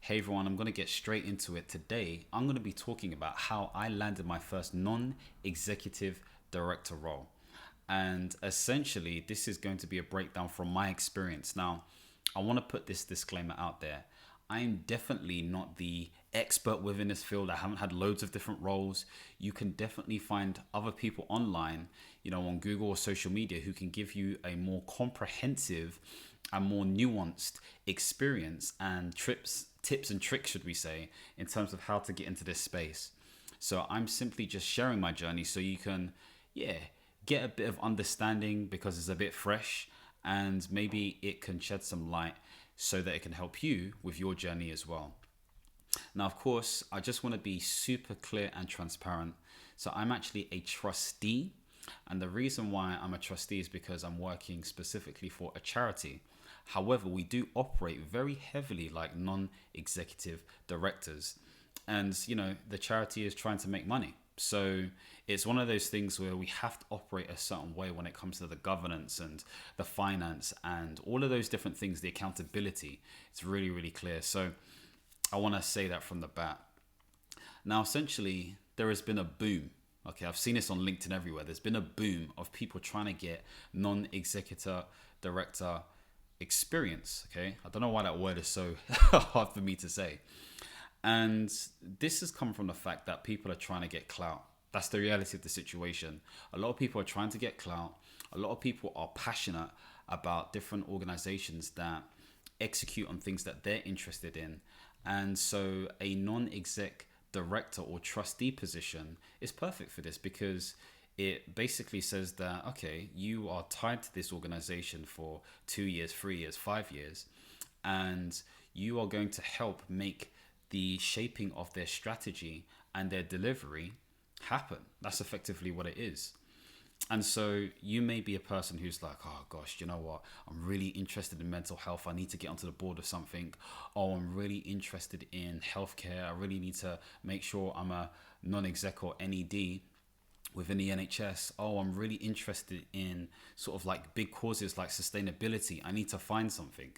Hey everyone, I'm going to get straight into it. Today, I'm going to be talking about how I landed my first non executive director role. And essentially, this is going to be a breakdown from my experience. Now, I want to put this disclaimer out there. I am definitely not the expert within this field. I haven't had loads of different roles. You can definitely find other people online, on Google or social media who can give you a more comprehensive and more nuanced experience and tips and tricks, should we say, in terms of how to get into this space. So I'm simply just sharing my journey so you can, get a bit of understanding because it's a bit fresh and maybe it can shed some light so that it can help you with your journey as well. Now, of course, I just want to be super clear and transparent. So I'm actually a trustee. And the reason why I'm a trustee is because I'm working specifically for a charity. However, we do operate very heavily like non-executive directors. And, the charity is trying to make money. So it's one of those things where we have to operate a certain way when it comes to the governance and the finance and all of those different things, the accountability. It's really, really clear. So I want to say that from the bat. Now, essentially, there has been a boom. Okay, I've seen this on LinkedIn everywhere. There's been a boom of people trying to get non-executive director experience. Okay, I don't know why that word is so hard for me to say. And this has come from the fact that people are trying to get clout. That's the reality of the situation. A lot of people are trying to get clout. A lot of people are passionate about different organizations that execute on things that they're interested in. And so a non-exec director or trustee position is perfect for this because it basically says that, okay, you are tied to this organization for 2 years, 3 years, 5 years, and you are going to help make the shaping of their strategy and their delivery happen. That's effectively what it is. And so you may be a person who's like, oh gosh, you know what? I'm really interested in mental health. I need to get onto the board of something. Oh, I'm really interested in healthcare. I really need to make sure I'm a non-exec or NED within the NHS. Oh, I'm really interested in sort of like big causes like sustainability. I need to find something.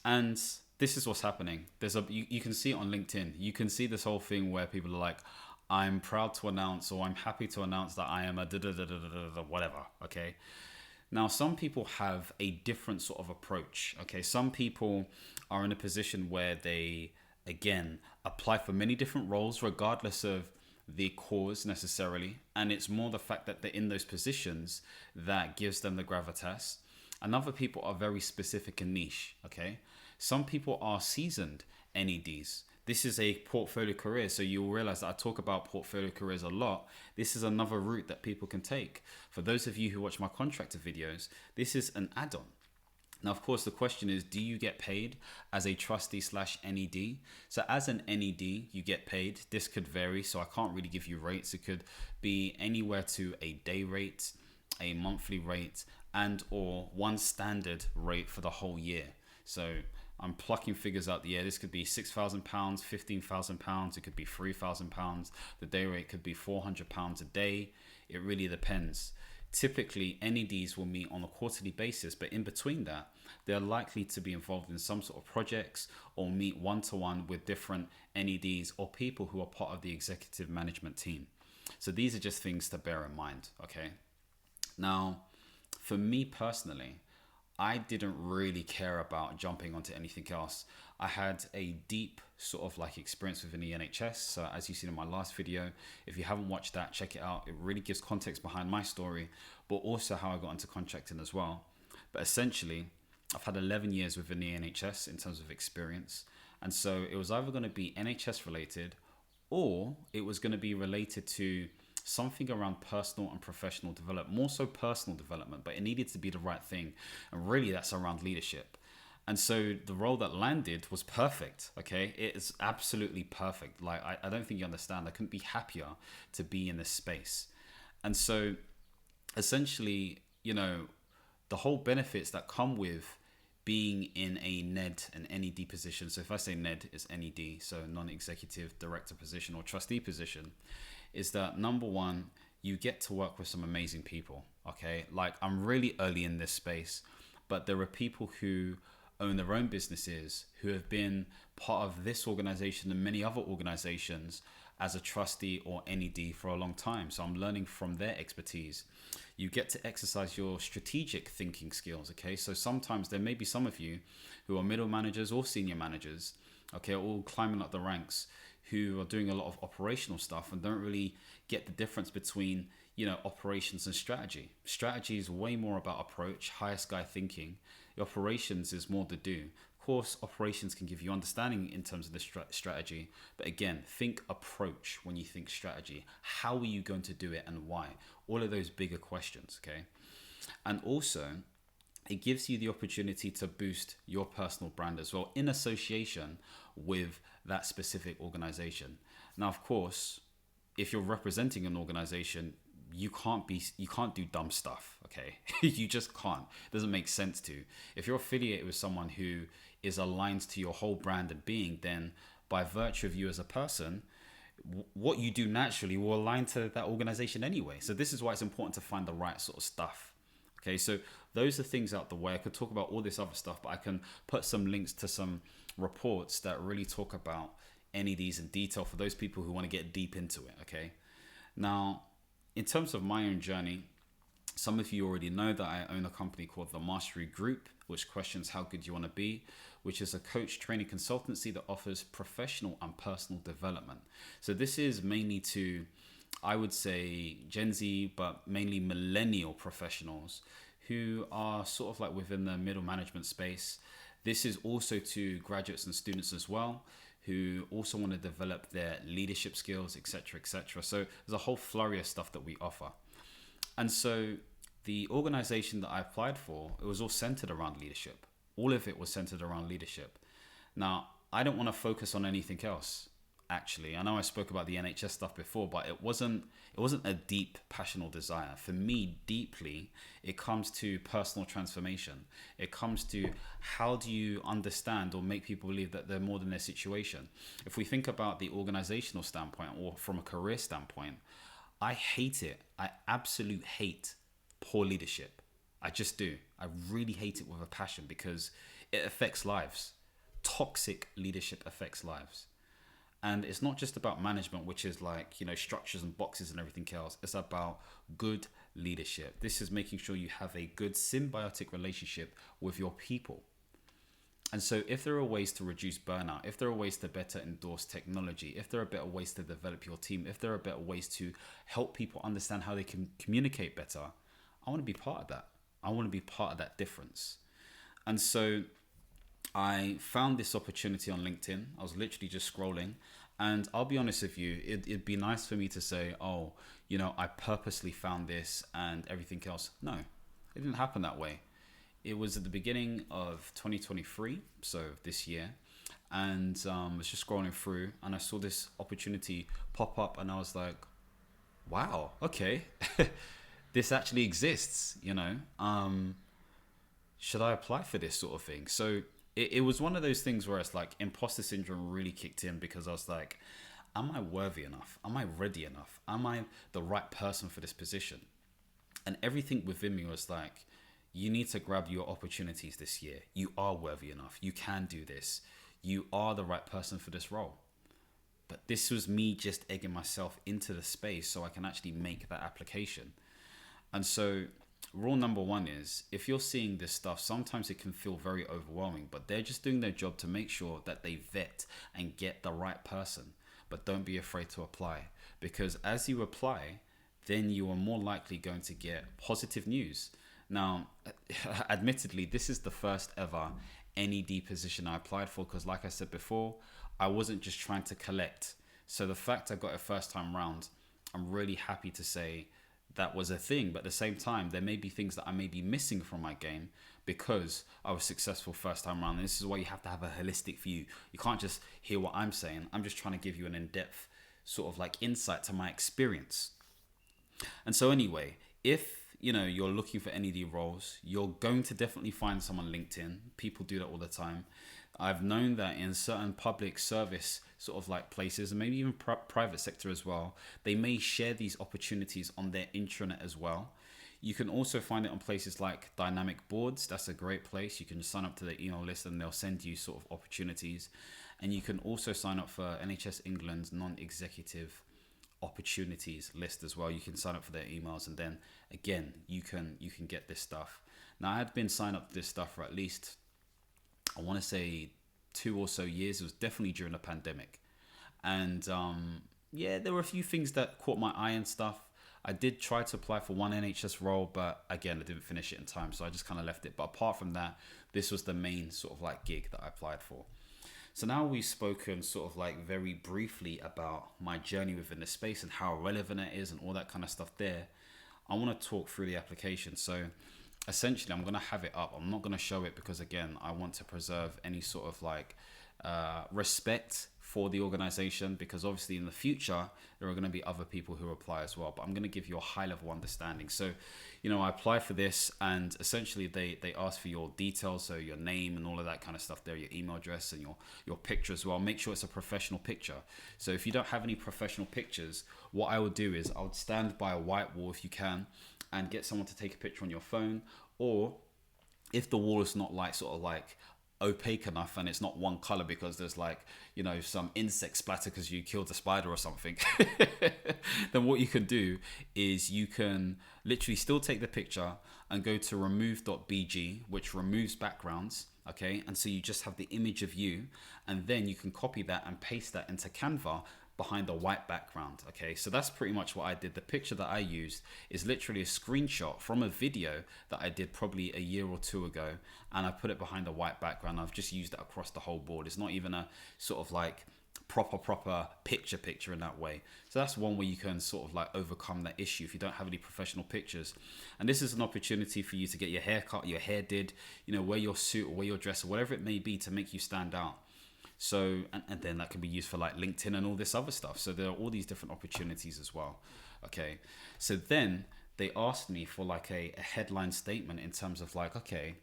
And this is what's happening. You can see it on LinkedIn. You can see this whole thing where people are like, I'm proud to announce, or I'm happy to announce that I am a whatever. Okay. Now, some people have a different sort of approach. Okay. Some people are in a position where they, again, apply for many different roles, regardless of the cause necessarily. And it's more the fact that they're in those positions that gives them the Grava Test. And other people are very specific and niche. Okay. Some people are seasoned NEDs. This is a portfolio career. So you'll realize that I talk about portfolio careers a lot. This is another route that people can take. For those of you who watch my contractor videos, this is an add-on. Now, of course, the question is, do you get paid as a trustee / NED? So as an NED, you get paid. This could vary. So I can't really give you rates. It could be anywhere to a day rate, a monthly rate, and or one standard rate for the whole year. So I'm plucking figures out the air. This could be £6,000, £15,000. It could be £3,000. The day rate could be £400 a day. It really depends. Typically, NEDs will meet on a quarterly basis, but in between that, they're likely to be involved in some sort of projects or meet one-to-one with different NEDs or people who are part of the executive management team. So these are just things to bear in mind, okay? Now, for me personally, I didn't really care about jumping onto anything else. I had a deep sort of like experience within the NHS. So as you've seen in my last video, if you haven't watched that, check it out. It really gives context behind my story, but also how I got into contracting as well. But essentially, I've had 11 years within the NHS in terms of experience. And so it was either going to be NHS related or it was going to be related to something around personal and professional development, more so personal development, but it needed to be the right thing. And really that's around leadership. And so the role that landed was perfect. Okay. It is absolutely perfect. Like, I don't think you understand. I couldn't be happier to be in this space. And so essentially, the whole benefits that come with being in a NED, an NED position. So if I say NED, it's NED, so non-executive director position or trustee position, is that number one, you get to work with some amazing people. Okay. Like, I'm really early in this space, but there are people who own their own businesses, who have been part of this organization and many other organizations as a trustee or NED for a long time. So I'm learning from their expertise. You get to exercise your strategic thinking skills. Okay, so sometimes there may be some of you who are middle managers or senior managers, okay, all climbing up the ranks, who are doing a lot of operational stuff and don't really get the difference between, operations and strategy. Strategy is way more about approach, higher sky thinking. The operations is more to do. Of course, operations can give you understanding in terms of the strategy, but again, think approach when you think strategy. How are you going to do it and why? All of those bigger questions, okay? And also, it gives you the opportunity to boost your personal brand as well in association with that specific organization. Now, of course, if you're representing an organization, you can't do dumb stuff, okay? You just can't. It doesn't make sense to. If you're affiliated with someone who is aligned to your whole brand and being, then by virtue of you as a person, what you do naturally will align to that organization anyway. So this is why it's important to find the right sort of stuff. Okay, so those are things out the way. I could talk about all this other stuff, but I can put some links to some reports that really talk about NEDs in detail for those people who want to get deep into it, okay? Now, in terms of my own journey, some of you already know that I own a company called the Masteri Group, which questions how good you want to be, which is a coach training consultancy that offers professional and personal development. So this is mainly to, I would say, Gen Z, but mainly millennial professionals who are sort of like within the middle management space. This is also to graduates and students as well, who also want to develop their leadership skills, etc., etc. So there's a whole flurry of stuff that we offer. And so the organization that I applied for, it was all centered around leadership. All of it was centered around leadership. Now, I don't want to focus on anything else, actually. I know I spoke about the NHS stuff before, but it wasn't a deep passional desire. For me, deeply, it comes to personal transformation. It comes to how do you understand or make people believe that they're more than their situation. If we think about the organizational standpoint or from a career standpoint, I hate it. I absolutely hate poor leadership. I just do. I really hate it with a passion because it affects lives. Toxic leadership affects lives. And it's not just about management, which is like, structures and boxes and everything else. It's about good leadership. This is making sure you have a good symbiotic relationship with your people. And so if there are ways to reduce burnout, if there are ways to better endorse technology, if there are better ways to develop your team, if there are better ways to help people understand how they can communicate better, I want to be part of that. I want to be part of that difference. And so I found this opportunity on LinkedIn. I was literally just scrolling, and I'll be honest with you, it'd be nice for me to say, I purposely found this and everything else. No, it didn't happen that way. It was at the beginning of 2023, so this year, and I was just scrolling through and I saw this opportunity pop up and I was like, wow, okay, this actually exists, should I apply for this sort of thing? So it was one of those things where it's like imposter syndrome really kicked in because I was like, am I worthy enough? Am I ready enough? Am I the right person for this position? And everything within me was like, you need to grab your opportunities this year. You are worthy enough. You can do this. You are the right person for this role. But this was me just egging myself into the space so I can actually make that application. And so rule number one is, if you're seeing this stuff, sometimes it can feel very overwhelming, but they're just doing their job to make sure that they vet and get the right person. But don't be afraid to apply, because as you apply, then you are more likely going to get positive news. Now, admittedly, this is the first ever NED position I applied for, because like I said before, I wasn't just trying to collect. So the fact I got it first time round, I'm really happy to say that was a thing. But at the same time, there may be things that I may be missing from my game because I was successful first time round. And this is why you have to have a holistic view. You can't just hear what I'm saying. I'm just trying to give you an in-depth sort of like insight to my experience. And so anyway, if you're looking for NED roles, you're going to definitely find some on LinkedIn. People do that all the time. I've known that in certain public service sort of like places, and maybe even private sector as well, they may share these opportunities on their intranet as well. You can also find it on places like Dynamic Boards. That's a great place. You can sign up to the email list and they'll send you sort of opportunities. And you can also sign up for NHS England's non-executive opportunities list as well. You can sign up for their emails, and then again you can get this stuff. Now, I had been signed up to this stuff for at least, I want to say, 2 or so years. It was definitely during the pandemic, and yeah, there were a few things that caught my eye and stuff. I did try to apply for one NHS role, but again, I didn't finish it in time, so I just kind of left it. But apart from that, this was the main sort of like gig that I applied for. So now we've spoken sort of like very briefly about my journey within the space and how relevant it is and all that kind of stuff there. I want to talk through the application. So essentially, I'm going to have it up. I'm not going to show it because, again, I want to preserve any sort of like respect for the organization, because obviously in the future there are going to be other people who apply as well, but I'm going to give you a high level understanding. So, you know, I apply for this, and essentially they ask for your details, so your name and all of that kind of stuff there, your email address and your picture as well. Make sure it's a professional picture. So if you don't have any professional pictures, what I would do is I would stand by a white wall if you can and get someone to take a picture on your phone, or if the wall is not like sort of like opaque enough and it's not one color because there's like, you know, some insect splatter because you killed a spider or something, then what you can do is you can literally still take the picture and go to remove.bg, which removes backgrounds. Okay, and so you just have the image of you, and then you can copy that and paste that into Canva behind a white background. Okay, so that's pretty much what I did. The picture that I used is literally a screenshot from a video that I did probably a year or 2 ago, and I put it behind a white background. I've just used it across the whole board. It's not even a sort of like proper picture in that way. So that's one way you can sort of like overcome that issue if you don't have any professional pictures. And this is an opportunity for you to get your hair cut, your hair did, you know, wear your suit or wear your dress or whatever it may be to make you stand out. So, and then that can be used for like LinkedIn and all this other stuff. So there are all these different opportunities as well. Okay. So then they asked me for like a headline statement in terms of like, okay,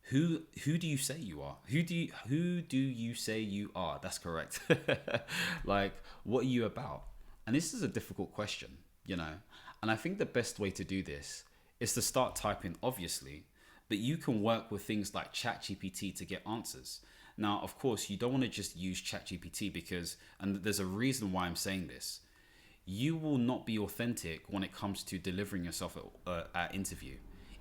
who do you say you are? Who do you say you are? That's correct. Like, what are you about? And this is a difficult question, you know, and I think the best way to do this is to start typing, obviously, but you can work with things like ChatGPT to get answers. Now, of course, you don't want to just use ChatGPT because, and there's a reason why I'm saying this, you will not be authentic when it comes to delivering yourself at interview.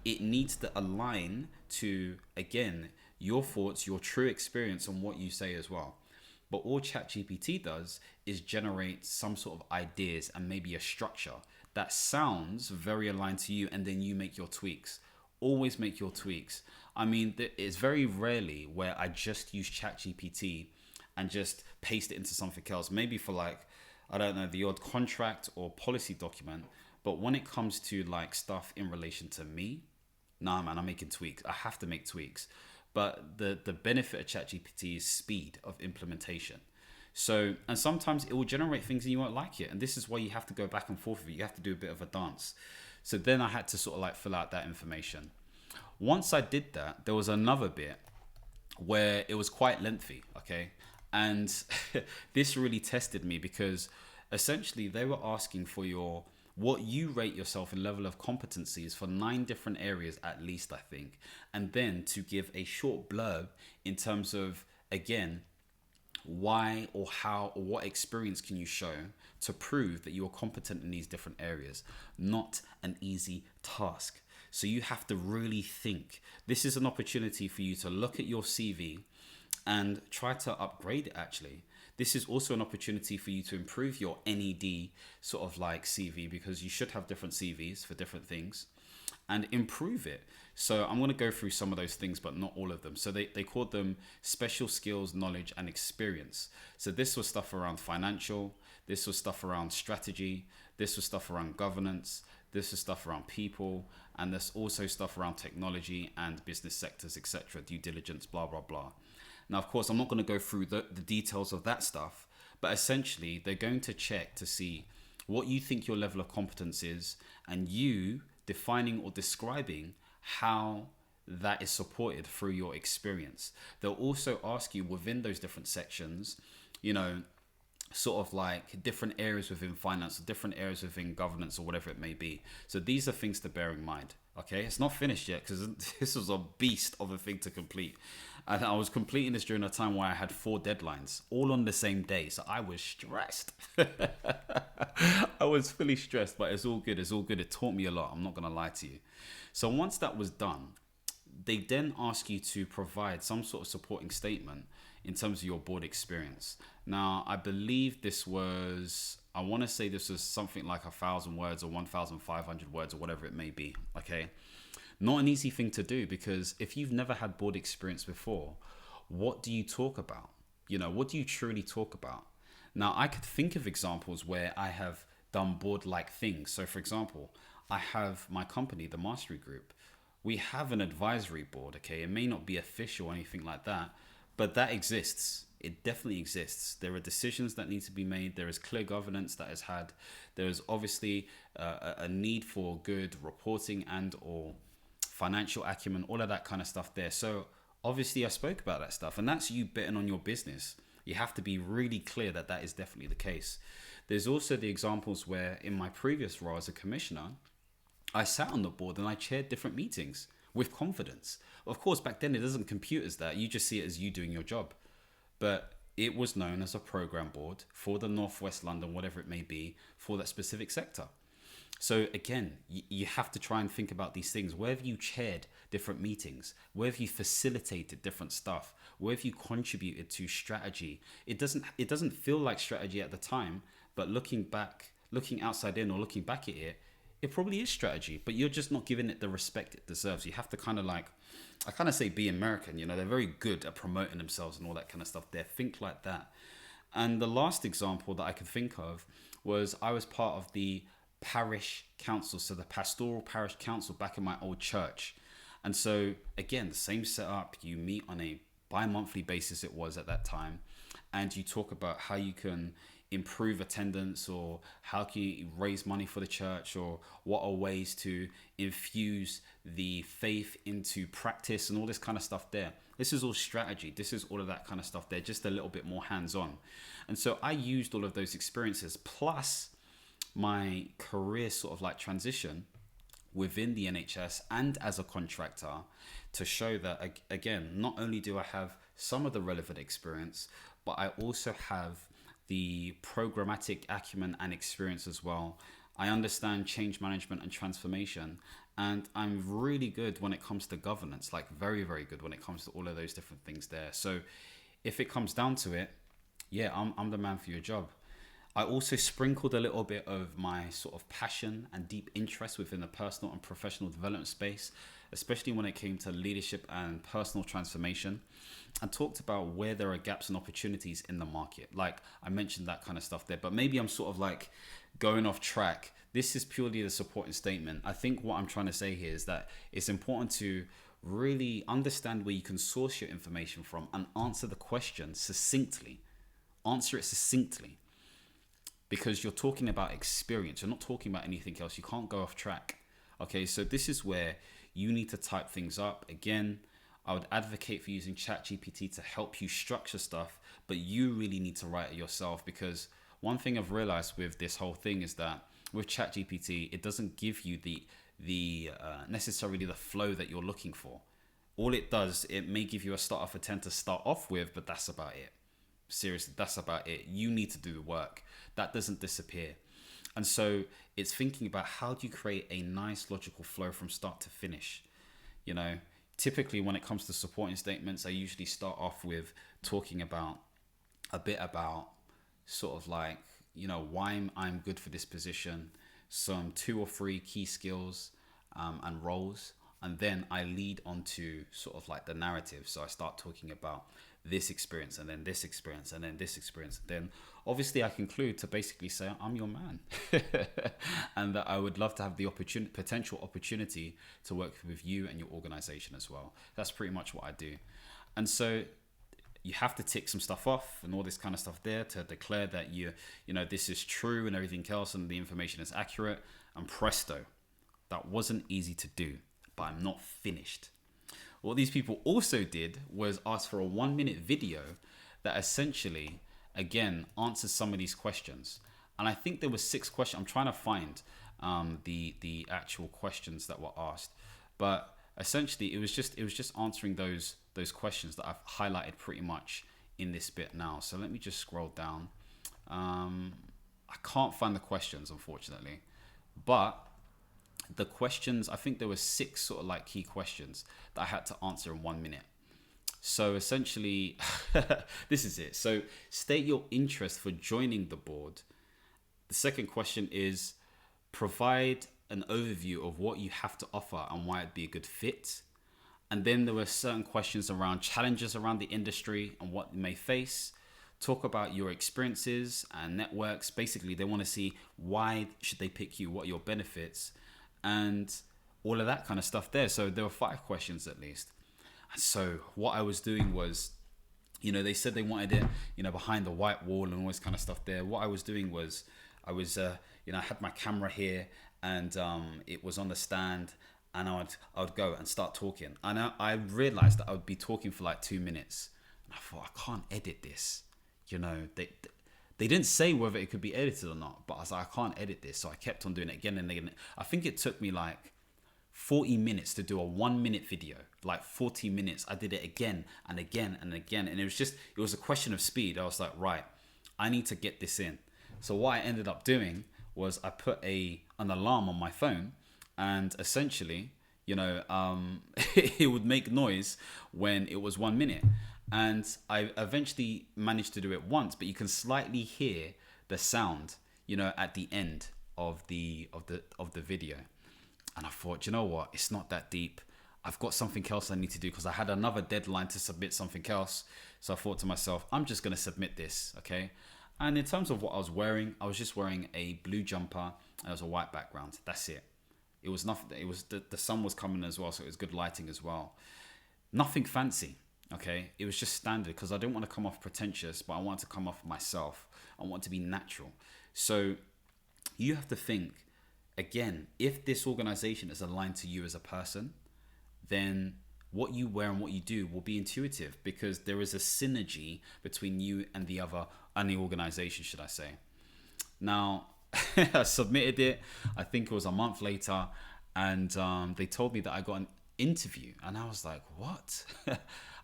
It needs to align to, again, your thoughts, your true experience on what you say as well. But all ChatGPT does is generate some sort of ideas and maybe a structure that sounds very aligned to you, and then you make your tweaks. Always make your tweaks. I mean, it's very rarely where I just use ChatGPT and just paste it into something else, maybe for like, I don't know, the odd contract or policy document. But when it comes to like stuff in relation to me, nah, man, I'm making tweaks. I have to make tweaks. But the benefit of ChatGPT is speed of implementation. So, and sometimes it will generate things and you won't like it. And this is why you have to go back and forth with it. You have to do a bit of a dance. So then I had to sort of like fill out that information. Once I did that, there was another bit where it was quite lengthy, okay? And this really tested me because essentially they were asking for what you rate yourself in level of competencies for 9 different areas at least, I think. And then to give a short blurb in terms of, again, why or how or what experience can you show to prove that you're competent in these different areas. Not an easy task. So you have to really think. This is an opportunity for you to look at your CV and try to upgrade it actually. This is also an opportunity for you to improve your NED sort of like CV, because you should have different CVs for different things, and improve it. So I'm going to go through some of those things, but not all of them. So they called them special skills, knowledge, and experience. So this was stuff around financial. This was stuff around strategy. This was stuff around governance. This is stuff around people. And there's also stuff around technology and business sectors, etc., due diligence, blah, blah, blah. Now, of course, I'm not going to go through the details of that stuff, but essentially they're going to check to see what you think your level of competence is, and you defining or describing how that is supported through your experience. They'll also ask you within those different sections, you know, sort of like different areas within finance or different areas within governance or whatever it may be. So these are things to bear in mind. Okay, it's not finished yet because this was a beast of a thing to complete. And I was completing this during a time where I had 4 deadlines all on the same day. So I was stressed. I was fully stressed, but it's all good. It's all good. It taught me a lot. I'm not going to lie to you. So once that was done, they then ask you to provide some sort of supporting statement in terms of your board experience. Now, I believe this was, I want to say this was something like 1,000 words or 1,500 words or whatever it may be. Okay. Not an easy thing to do, because if you've never had board experience before, what do you talk about? You know, what do you truly talk about? Now, I could think of examples where I have done board-like things. So, for example, I have my company, the Masteri Group. We have an advisory board, okay? It may not be official or anything like that, but that exists. It definitely exists. There are decisions that need to be made. There is clear governance that is had. There is obviously a need for good reporting and or financial acumen, all of that kind of stuff there. So obviously I spoke about that stuff, and that's you betting on your business. You have to be really clear that that is definitely the case. There's also the examples where in my previous role as a commissioner, I sat on the board and I chaired different meetings with confidence. Of course, back then it doesn't compute as that. You just see it as you doing your job. But it was known as a program board for the Northwest London, whatever it may be, for that specific sector. So again, you have to try and think about these things. Where have you chaired different meetings? Where have you facilitated different stuff? Where have you contributed to strategy? It doesn't feel like strategy at the time, but looking back, looking outside in or looking back at it, it probably is strategy, but you're just not giving it the respect it deserves. You have to kind of like, I kind of say be American, you know, they're very good at promoting themselves and all that kind of stuff. They think like that. And the last example that I could think of was I was part of the Parish Council, so the Pastoral Parish Council back in my old church. And so again, the same setup, you meet on a bi-monthly basis, it was at that time, and you talk about how you can improve attendance, or how can you raise money for the church, or what are ways to infuse the faith into practice and all this kind of stuff there. This is all strategy. This is all of that kind of stuff there, just a little bit more hands-on. And so I used all of those experiences plus my career sort of like transition within the NHS and as a contractor to show that, again, not only do I have some of the relevant experience, but I also have the programmatic acumen and experience as well. I understand change management and transformation, and I'm really good when it comes to governance, like very, very good when it comes to all of those different things there. So if it comes down to it, yeah, I'm the man for your job. I also sprinkled a little bit of my sort of passion and deep interest within the personal and professional development space, especially when it came to leadership and personal transformation, and talked about where there are gaps and opportunities in the market. Like I mentioned that kind of stuff there, but maybe I'm sort of like going off track. This is purely the supporting statement. I think what I'm trying to say here is that it's important to really understand where you can source your information from and answer the question succinctly. Answer it succinctly. Because you're talking about experience. You're not talking about anything else. You can't go off track. Okay, so this is where you need to type things up. Again, I would advocate for using ChatGPT to help you structure stuff, but you really need to write it yourself, because one thing I've realized with this whole thing is that with ChatGPT, it doesn't give you the necessarily the flow that you're looking for. All it does, it may give you a starter for 10 to start off with, but that's about it. Seriously, that's about it. You need to do the work. That doesn't disappear. And so it's thinking about how do you create a nice logical flow from start to finish. You know, typically when it comes to supporting statements, I usually start off with talking about a bit about sort of like, you know, why I'm good for this position, some 2 or 3 key skills and roles. And then I lead onto sort of like the narrative. So I start talking about this experience and then this experience and then this experience. Then obviously I conclude to basically say I'm your man and that I would love to have the potential opportunity to work with you and your organization as well. That's pretty much what I do. And so you have to tick some stuff off and all this kind of stuff there to declare that you know, this is true and everything else and the information is accurate. And presto, that wasn't easy to do, but I'm not finished. What these people also did was ask for a 1-minute video that essentially again, answered some of these questions. And I think there were 6 questions. I'm trying to find the actual questions that were asked, but essentially it was just answering those questions that I've highlighted pretty much in this bit now. So let me just scroll down. I can't find the questions, unfortunately, but the questions, I think there were 6 sort of like key questions that I had to answer in 1 minute. So essentially, this is it. So state your interest for joining the board. The second question is provide an overview of what you have to offer and why it'd be a good fit. And then there were certain questions around challenges around the industry and what you may face. Talk about your experiences and networks. Basically, they want to see why should they pick you, what are your benefits, and all of that kind of stuff there. So there were 5 questions at least. And so what I was doing was, they said they wanted it, behind the white wall and all this kind of stuff there. What I was doing was I was, I had my camera here and it was on the stand, and I would go and start talking. And I realized that I would be talking for like 2 minutes. And I thought, I can't edit this. They didn't say whether it could be edited or not, but I was like, I can't edit this. So I kept on doing it again and again. I think it took me like 40 minutes to do a 1 minute video, like 40 minutes. I did it again and again and again. And it was a question of speed. I was like, right, I need to get this in. So what I ended up doing was I put an alarm on my phone, and essentially, it would make noise when it was 1 minute. And I eventually managed to do it once, but you can slightly hear the sound, at the end of the video. And I thought, you know what? It's not that deep. I've got something else I need to do because I had another deadline to submit something else. So I thought to myself, I'm just going to submit this, okay? And in terms of what I was wearing, I was just wearing a blue jumper and it was a white background. That's it. It was nothing. It was the sun was coming as well, so it was good lighting as well. Nothing fancy. Okay, it was just standard because I didn't want to come off pretentious, but I wanted to come off myself. I want to be natural. So you have to think, again, if this organization is aligned to you as a person, then what you wear and what you do will be intuitive because there is a synergy between you and the organization, should I say. Now, I submitted it, I think it was a month later, and they told me that I got an interview, and I was like, what?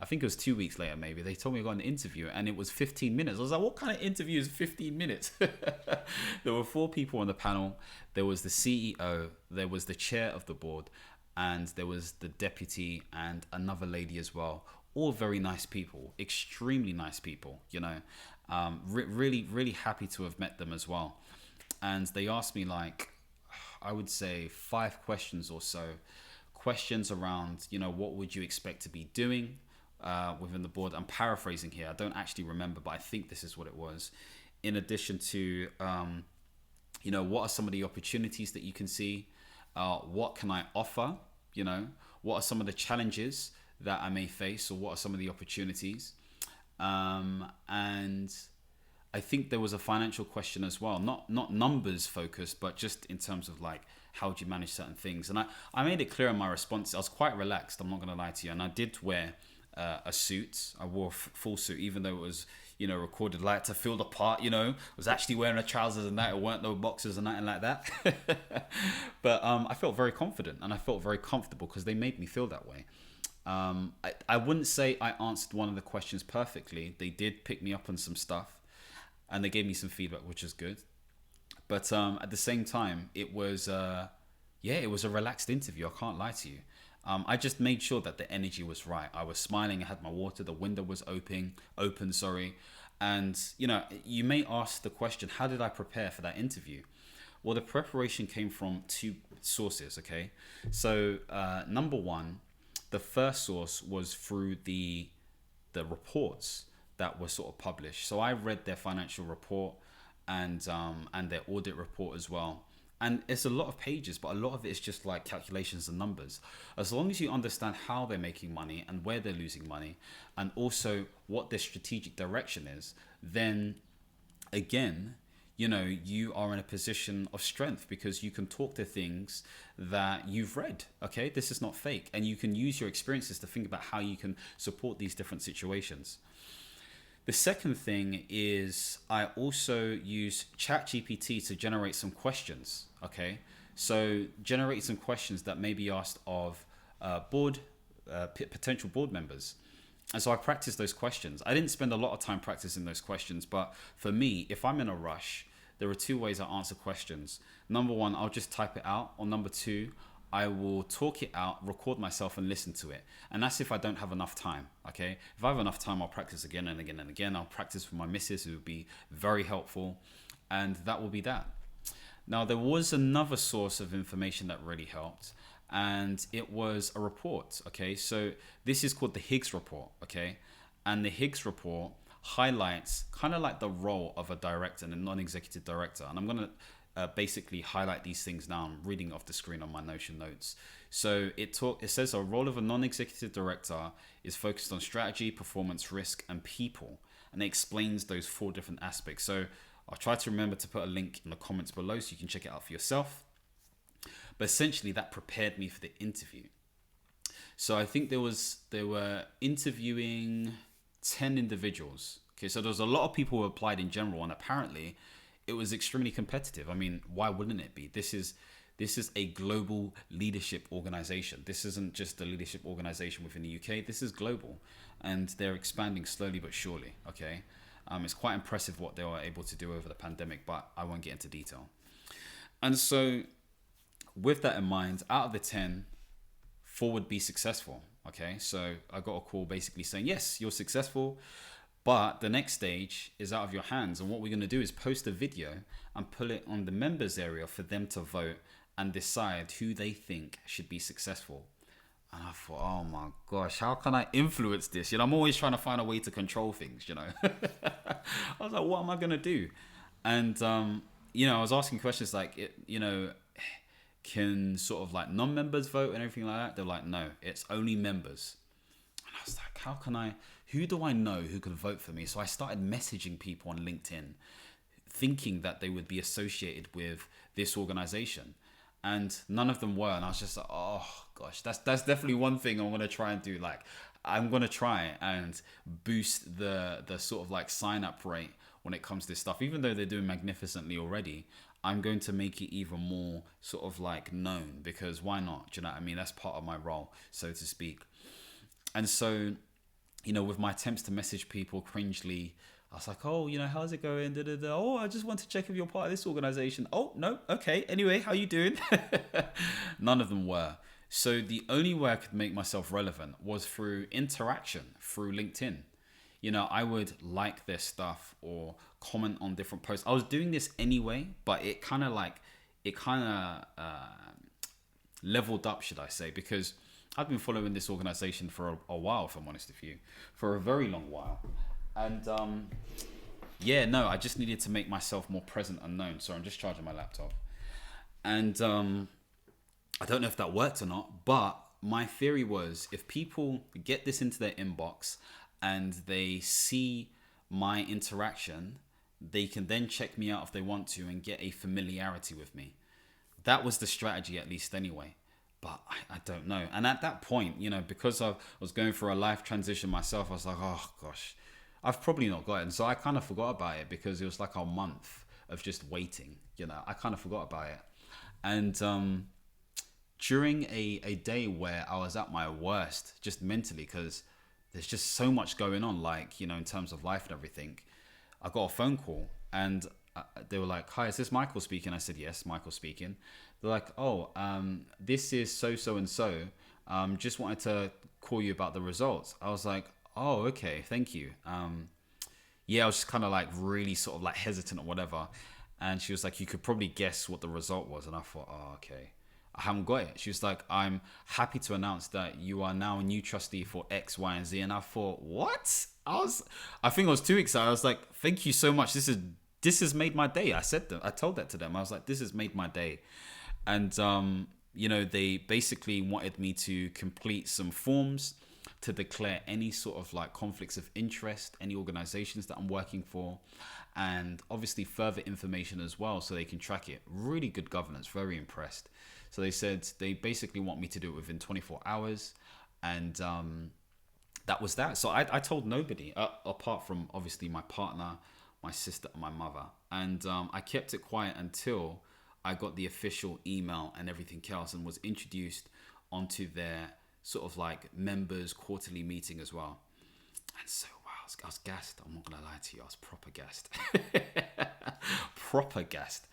I think it was 2 weeks later, maybe. They told me I got an interview and it was 15 minutes. I was like, what kind of interview is 15 minutes? There were 4 people on the panel. There was the CEO, there was the chair of the board, and there was the deputy and another lady as well. All very nice people, extremely nice people, really, really happy to have met them as well. And they asked me like, I would say 5 questions or so. Questions around, what would you expect to be doing within the board? I'm paraphrasing here. I don't actually remember, but I think this is what it was. In addition to, what are some of the opportunities that you can see? What can I offer? What are some of the challenges that I may face, or what are some of the opportunities? And I think there was a financial question as well, not numbers focused, but just in terms of like, how do you manage certain things? And I made it clear in my response. I was quite relaxed, I'm not going to lie to you. And I did wear a suit. I wore a full suit, even though it was, recorded light to feel the part, I was actually wearing a trousers and that. It weren't no boxers and nothing like that. But I felt very confident and I felt very comfortable because they made me feel that way. I wouldn't say I answered one of the questions perfectly. They did pick me up on some stuff and they gave me some feedback, which is good. But at the same time, it was a relaxed interview. I can't lie to you. I just made sure that the energy was right. I was smiling. I had my water. The window was open. And, you may ask the question, how did I prepare for that interview? Well, the preparation came from 2 sources, okay? So, number 1, the first source was through the reports that were sort of published. So I read their financial report and their audit report as well. And it's a lot of pages, but a lot of it is just like calculations and numbers. As long as you understand how they're making money and where they're losing money, and also what their strategic direction is, then again, you are in a position of strength because you can talk to things that you've read. Okay, this is not fake, and you can use your experiences to think about how you can support these different situations. The second thing is I also use ChatGPT to generate some questions. Okay, so generate some questions that may be asked of potential board members. And so I practiced those questions. I didn't spend a lot of time practicing those questions, but for me, if I'm in a rush, there are two ways I answer questions. Number one, I'll just type it out. Or number two, I will talk it out, record myself and listen to it. And that's if I don't have enough time, okay? If I have enough time, I'll practice again and again and again. I'll practice with my missus, who would be very helpful. And that will be that. Now, there was another source of information that really helped, and it was a report, okay? So this is called the Higgs report, okay? And the Higgs report highlights kind of like the role of a director and a non-executive director. And I'm going to basically highlight these things now. I'm reading off the screen on my Notion notes. So it says a role of a non-executive director is focused on strategy, performance, risk, and people. And it explains those 4 different aspects. So I'll try to remember to put a link in the comments below so you can check it out for yourself. But essentially that prepared me for the interview. So I think they were interviewing 10 individuals. Okay, so there was a lot of people who applied in general, and apparently it was extremely competitive. I mean, why wouldn't it be? This is a global leadership organization. This isn't just a leadership organization within the UK. This is global, and they're expanding slowly but surely. Okay, it's quite impressive what they were able to do over the pandemic, but I won't get into detail. And so, with that in mind, out of the 10, 4 would be successful. Okay, so I got a call basically saying, yes, you're successful, but the next stage is out of your hands. And what we're going to do is post a video and put it on the members area for them to vote and decide who they think should be successful. And I thought, oh my gosh, how can I influence this? I'm always trying to find a way to control things, I was like, what am I going to do? And, I was asking questions like, can sort of like non-members vote and everything like that? They're like, no, it's only members. And I was like, who do I know who can vote for me? So I started messaging people on LinkedIn thinking that they would be associated with this organization, and none of them were. And I was just like, oh gosh, that's definitely one thing I'm going to try and do. Like, I'm going to try and boost the sort of like sign up rate when it comes to this stuff. Even though they're doing magnificently already, I'm going to make it even more sort of like known, because why not? Do you know what I mean? That's part of my role, so to speak. And so, with my attempts to message people cringely, I was like, oh, how's it going? Da, da, da. Oh, I just want to check if you're part of this organization. Oh, no. Okay. Anyway, how you doing? None of them were. So the only way I could make myself relevant was through interaction, through LinkedIn. I would like their stuff or comment on different posts. I was doing this anyway, but it kind of leveled up, should I say, because I've been following this organization for a while, if I'm honest with you, for a very long while. And I just needed to make myself more present and known. So I'm just charging my laptop. And I don't know if that worked or not, but my theory was, if people get this into their inbox and they see my interaction, they can then check me out if they want to and get a familiarity with me. That was the strategy, at least anyway. But I don't know. And at that point, because I was going through a life transition myself, I was like, oh gosh, I've probably not got it. And so I kind of forgot about it, because it was like a month of just waiting. I kind of forgot about it. And during a day where I was at my worst, just mentally, because there's just so much going on, like, in terms of life and everything, I got a phone call, and they were like, hi, is this Michael speaking? I said, yes, Michael speaking. They're like, oh, this is so and so. Just wanted to call you about the results. I was like, oh, okay, thank you. I was just kind of like really sort of like hesitant or whatever. And she was like, you could probably guess what the result was. And I thought, oh, okay, I haven't got it. She was like, I'm happy to announce that you are now a new trustee for X, Y, and Z. And I thought, what? I think I was too excited. I was like, thank you so much. This has made my day. I told that to them. I was like, this has made my day. And, they basically wanted me to complete some forms to declare any sort of like conflicts of interest, any organizations that I'm working for, and obviously further information as well, so they can track it. Really good governance, very impressed. So they said they basically want me to do it within 24 hours. And that was that. So I told nobody apart from obviously my partner, my sister, and my mother. And I kept it quiet until I got the official email and everything else, and was introduced onto their sort of like members quarterly meeting as well. And so, wow, I was gassed. I'm not gonna lie to you, I was proper gassed. Proper gassed.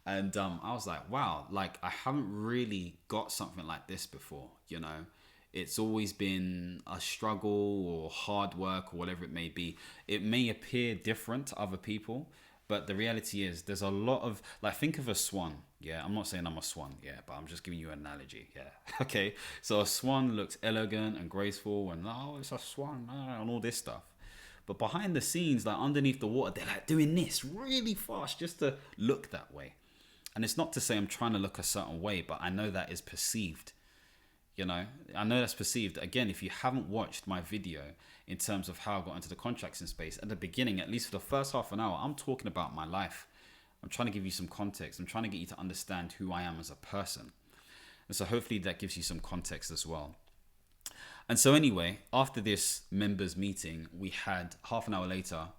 And I was like, wow, like I haven't really got something like this before, you know. It's always been a struggle or hard work or whatever it may be. It may appear different to other people, but the reality is there's a lot of, like, think of a swan. Yeah, I'm not saying I'm a swan, yeah, but I'm just giving you an analogy. Yeah. Okay. So a swan looks elegant and graceful and, oh, it's a swan and all this stuff. But behind the scenes, like underneath the water, they're like doing this really fast just to look that way. And it's not to say I'm trying to look a certain way, but I know that is perceived. You know, I know that's perceived. Again, if you haven't watched my video in terms of how I got into the contracting space, at the beginning, at least for the first half an hour, I'm talking about my life. I'm trying to give you some context. I'm trying to get you to understand who I am as a person. And so hopefully that gives you some context as well. And so anyway, after this members meeting, we had half an hour later,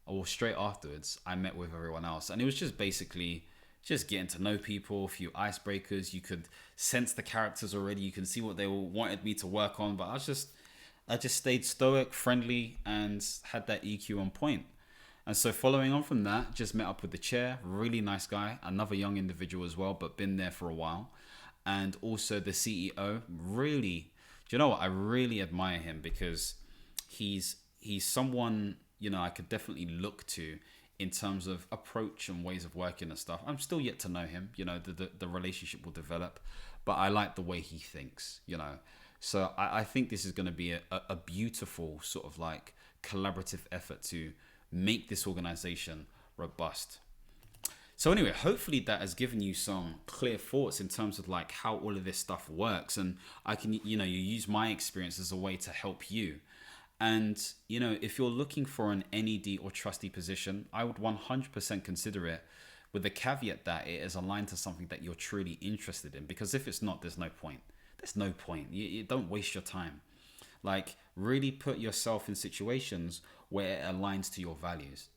or straight afterwards, I met with everyone else. And it was just basically just getting to know people, a few icebreakers. You could sense the characters already. You can see what they wanted me to work on. But I just stayed stoic, friendly, and had that EQ on point. And so following on from that, just met up with the chair, really nice guy, another young individual as well, but been there for a while. And also the CEO, really, do you know what? I really admire him because he's someone, you know, I could definitely look to in terms of approach and ways of working and stuff. I'm still yet to know him, you know, the relationship will develop, but I like the way he thinks, you know. So I think this is going to be a beautiful sort of like collaborative effort to make this organization robust. So anyway, hopefully that has given you some clear thoughts in terms of like how all of this stuff works. And I can, you know, you use my experience as a way to help you. And, you know, if you're looking for an NED or trustee position, I would 100% consider it, with the caveat that it is aligned to something that you're truly interested in. Because if it's not, there's no point. There's no point. You don't waste your time. Like, really put yourself in situations where it aligns to your values.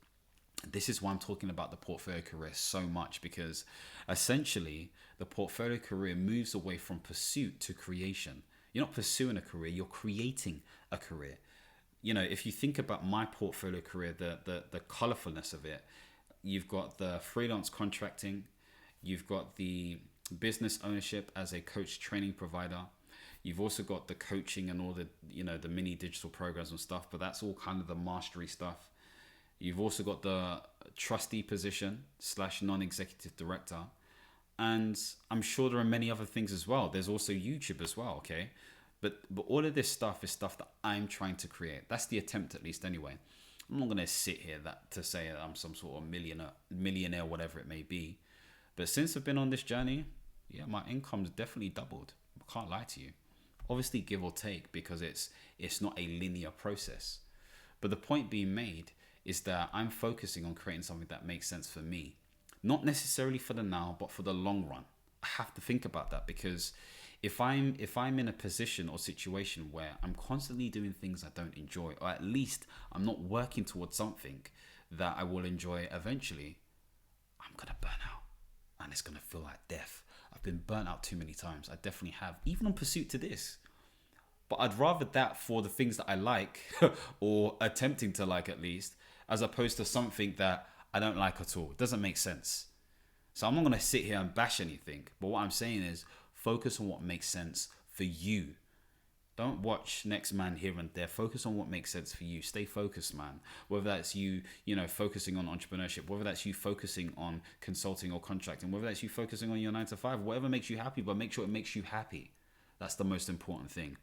This is why I'm talking about the portfolio career so much, because essentially the portfolio career moves away from pursuit to creation. You're not pursuing a career, you're creating a career. You know, if you think about my portfolio career, the colorfulness of it, you've got the freelance contracting, you've got the business ownership as a coach training provider, you've also got the coaching and all the, you know, the mini digital programs and stuff, but that's all kind of the mastery stuff. You've also got the trustee position / non-executive director. And I'm sure there are many other things as well. There's also YouTube as well, okay? But all of this stuff is stuff that I'm trying to create. That's the attempt, at least anyway. I'm not going to sit here to say that I'm some sort of millionaire, whatever it may be. But since I've been on this journey, yeah, my income's definitely doubled. I can't lie to you. Obviously, give or take, because it's not a linear process. But the point being made is that I'm focusing on creating something that makes sense for me. Not necessarily for the now, but for the long run. I have to think about that, because if I'm in a position or situation where I'm constantly doing things I don't enjoy, or at least I'm not working towards something that I will enjoy eventually, I'm going to burn out. And it's going to feel like death. I've been burnt out too many times. I definitely have, even on pursuit to this. But I'd rather that for the things that I like, or attempting to like at least, as opposed to something that I don't like at all. It doesn't make sense. So I'm not going to sit here and bash anything. But what I'm saying is focus on what makes sense for you. Don't watch next man here and there. Focus on what makes sense for you. Stay focused, man. Whether that's you, focusing on entrepreneurship, whether that's you focusing on consulting or contracting, whether that's you focusing on your 9 to 5, whatever makes you happy, but make sure it makes you happy. That's the most important thing.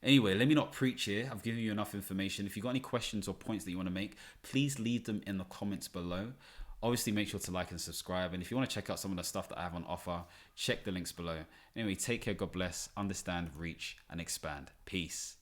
Anyway, let me not preach here. I've given you enough information. If you've got any questions or points that you want to make, please leave them in the comments below. Obviously, make sure to like and subscribe. And if you want to check out some of the stuff that I have on offer, check the links below. Anyway, take care. God bless. Understand, reach, and expand. Peace.